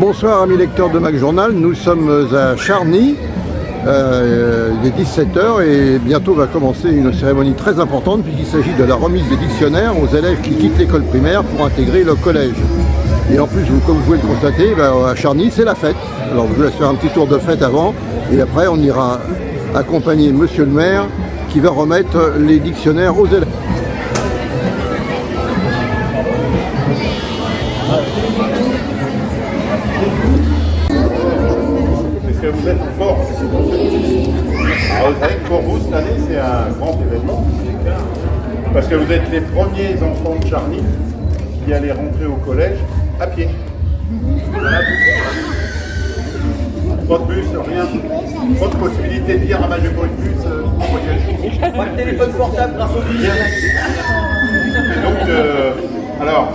Bonsoir amis lecteurs de Mac Journal, nous sommes à Charny, il est 17h et bientôt va commencer une cérémonie très importante puisqu'il s'agit de la remise des dictionnaires aux élèves qui quittent l'école primaire pour intégrer le collège. Et en plus, comme vous pouvez le constater, à Charny c'est la fête. Alors je vous laisse faire un petit tour de fête avant et après on ira accompagner monsieur le maire qui va remettre les dictionnaires aux élèves. Que vous êtes fort. Alors, vous savez que pour vous, cette année, c'est un grand événement. Parce que vous êtes les premiers enfants de Charny qui allaient rentrer au collège à pied. Pas de bus, rien. Pas de possibilité de dire ah ben j'ai pas eu de bus, pas de téléphone portable grâce au billet. Et donc, alors,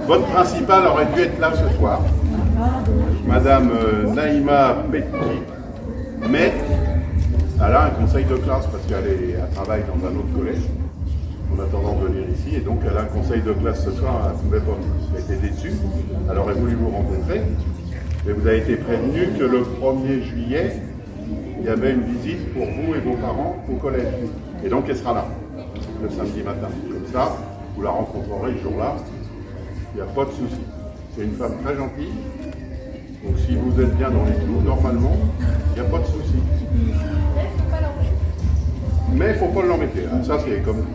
votre principal aurait dû être là ce soir. Madame Naïma Petit, mais elle a un conseil de classe parce qu'elle travaille dans un autre collège en attendant de venir ici et donc elle a un conseil de classe ce soir, elle ne pouvait pas venir. Elle a été déçue, elle aurait voulu vous rencontrer, mais vous avez été prévenu que le 1er juillet, il y avait une visite pour vous et vos parents au collège. Et donc elle sera là, le samedi matin. Comme ça, vous la rencontrerez ce jour-là, il n'y a pas de souci. C'est une femme très gentille. Donc si vous êtes bien dans les clous, normalement, il n'y a pas de souci. Mais il ne faut pas l'embêter. Hein. Ça, c'est comme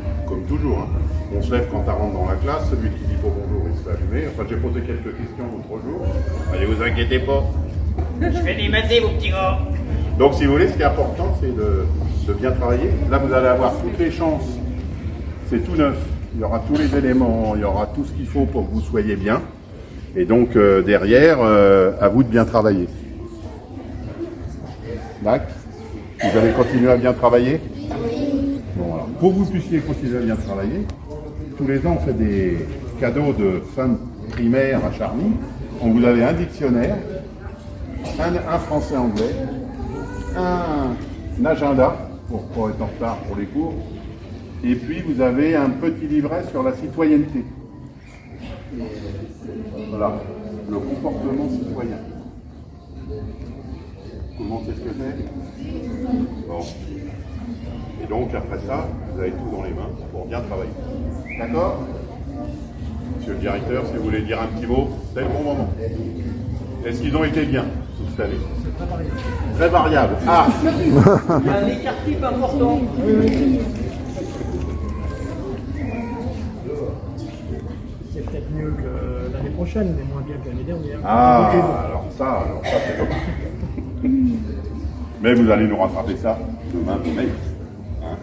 toujours. Hein. On se lève quand on rentre dans la classe, celui qui dit pas bonjour, il se fait allumer. Enfin, j'ai posé quelques questions l'autre jour. Allez, vous inquiétez pas. Je vais les mater, vos petits gars. Donc, si vous voulez, ce qui est important, c'est de bien travailler. Là, vous allez avoir toutes les chances. C'est tout neuf. Il y aura tous les éléments, il y aura tout ce qu'il faut pour que vous soyez bien. Et donc, derrière, à vous de bien travailler. D'accord ? Vous allez continuer à bien travailler ? Bon, alors, pour que vous puissiez continuer à bien travailler, tous les ans, on fait des cadeaux de fin de primaire à Charny. On vous avez un dictionnaire, un français-anglais, un agenda pour pas être en retard pour les cours, et puis vous avez un petit livret sur la citoyenneté. Voilà, le comportement citoyen. Tout le monde sait ce que c'est ? Bon. Et donc, après ça, vous avez tout dans les mains pour bien travailler. D'accord ? Monsieur le directeur, si vous voulez dire un petit mot, c'est le bon moment. Est-ce qu'ils ont été bien toute cette année ? Très variable. Ah ! Il y a un écart type important. C'est peut-être mieux que l'année prochaine, mais moins bien que l'année dernière. Ah, alors ça c'est dommage. Mais vous allez nous rattraper ça demain, demain. Hein,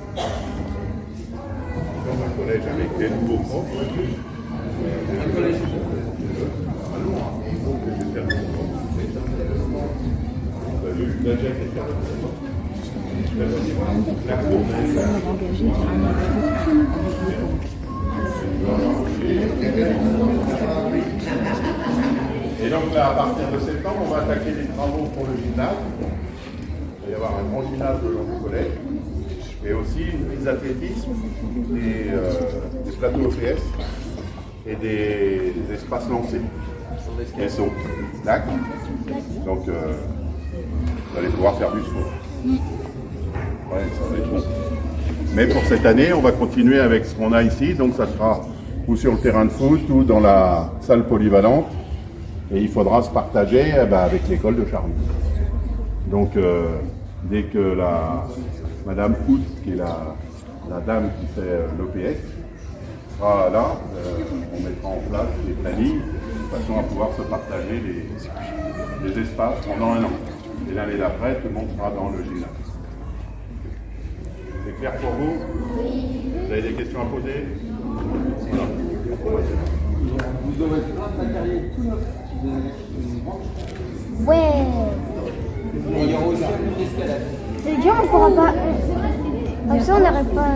dans un collège avec des nouveaux profs. Un collège. Et donc là, à partir de septembre, on va attaquer les travaux pour le gymnase. Il va y avoir un grand gymnase le long du collège. Et aussi une piste d'athlétisme, des plateaux OPS et des espaces lancés. Des sauts. D'accord ? Donc, vous allez pouvoir faire du sport. Ouais, ça va être bon. Mais pour cette année, on va continuer avec ce qu'on a ici. Donc, ça sera ou sur le terrain de foot ou dans la salle polyvalente. Et il faudra se partager avec l'école de Charny. Donc, dès que Madame Foot, qui est la dame qui fait l'OPS, sera là, on mettra en place des plannings de façon à pouvoir se partager les espaces pendant un an. Et l'année d'après, tout le monde sera dans le gymnase. C'est clair pour vous ? Vous avez des questions à poser ? Voilà. Vous aurez plein de matériel tout neuf. Ouais. Il y aura aussi un peu d'escalade. C'est dur, on pourra pas. Comme ça, on n'aurait pas.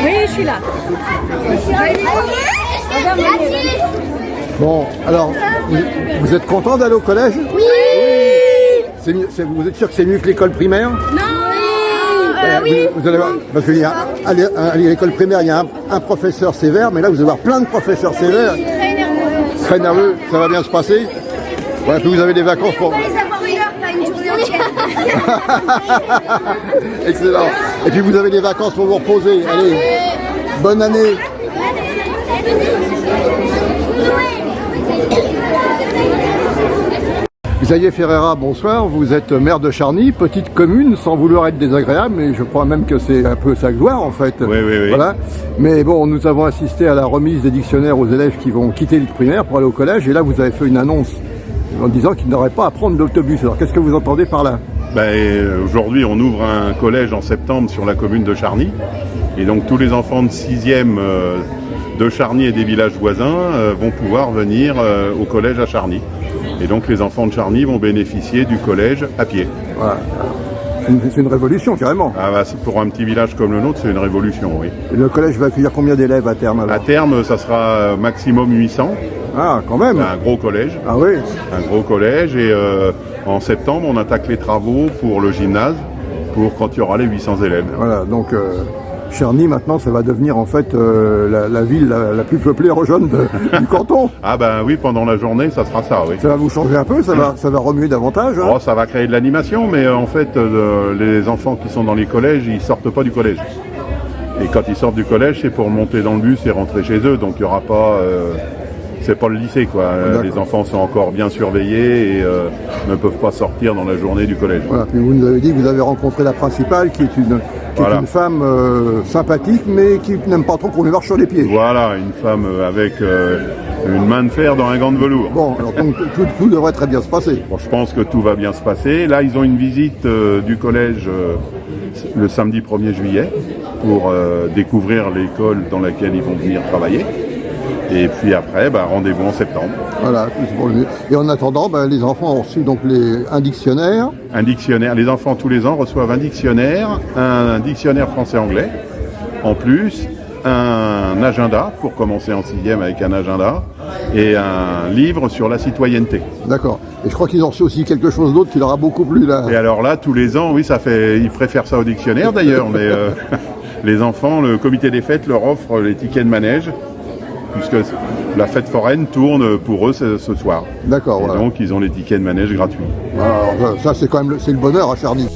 Oui, je suis là. Bon, alors, vous êtes content d'aller au collège ? Oui. Vous êtes sûr que c'est mieux que l'école primaire ? Non. Oui. Vous allez voir, parce qu'il y a, à l'école primaire, il y a un professeur sévère, mais là, vous allez voir plein de professeurs sévères. Très nerveux. Très nerveux, ça va bien se passer. Ouais, puis vous avez des vacances pour... On va les avoir une heure, pas une journée entière. Excellent. Et puis vous avez des vacances pour vous reposer. Allez, bonne année. Xavier Ferreira, bonsoir. Vous êtes maire de Charny, petite commune, sans vouloir être désagréable, mais je crois même que c'est un peu sa gloire en fait. Oui. Voilà. Mais bon, nous avons assisté à la remise des dictionnaires aux élèves qui vont quitter le primaire pour aller au collège, et là vous avez fait une annonce en disant qu'ils n'auraient pas à prendre l'autobus. Alors qu'est-ce que vous entendez par là? Aujourd'hui, on ouvre un collège en septembre sur la commune de Charny. Et donc tous les enfants de 6e de Charny et des villages voisins vont pouvoir venir au collège à Charny. Et donc les enfants de Charny vont bénéficier du collège à pied. Voilà. C'est une révolution carrément. Ah bah, pour un petit village comme le nôtre, c'est une révolution, oui. Et le collège va accueillir combien d'élèves à terme alors? À terme, ça sera maximum 800. Ah, quand même. C'est un gros collège. Ah oui. Un gros collège. Et en septembre, on attaque les travaux pour le gymnase, pour quand il y aura les 800 élèves. Voilà, donc Charny maintenant, ça va devenir en fait la ville la plus peuplée rejointe du canton. Ah ben oui, pendant la journée, ça sera ça, oui. Ça va vous changer un peu, ça va remuer davantage. Hein. Oh, ça va créer de l'animation, mais en fait, les enfants qui sont dans les collèges, ils sortent pas du collège. Et quand ils sortent du collège, c'est pour monter dans le bus et rentrer chez eux, donc il y aura pas... c'est pas le lycée, quoi. Les enfants sont encore bien surveillés et ne peuvent pas sortir dans la journée du collège. Voilà. Puis vous nous avez dit que vous avez rencontré la principale, qui est une femme sympathique, mais qui n'aime pas trop qu'on lui marche sur les pieds. Voilà, une femme avec une main de fer dans un gant de velours. Bon, alors donc tout devrait très bien se passer. Bon, je pense que tout va bien se passer. Là, ils ont une visite du collège le samedi 1er juillet pour découvrir l'école dans laquelle ils vont venir travailler. Et puis après, rendez-vous en septembre. Voilà, c'est pour le mieux. Et en attendant, les enfants ont reçu donc un dictionnaire. Un dictionnaire. Les enfants tous les ans reçoivent un dictionnaire français-anglais. En plus, un agenda pour commencer en 6e avec un agenda et un livre sur la citoyenneté. D'accord. Et je crois qu'ils ont reçu aussi quelque chose d'autre qui leur a beaucoup plu là. Et alors là, tous les ans, oui, ils préfèrent ça au dictionnaire d'ailleurs, mais les enfants, le comité des fêtes leur offre les tickets de manège, puisque la fête foraine tourne pour eux ce soir. D'accord. Et voilà. donc ils ont les tickets de manège gratuits. Alors, ça c'est quand même c'est le bonheur à Charny.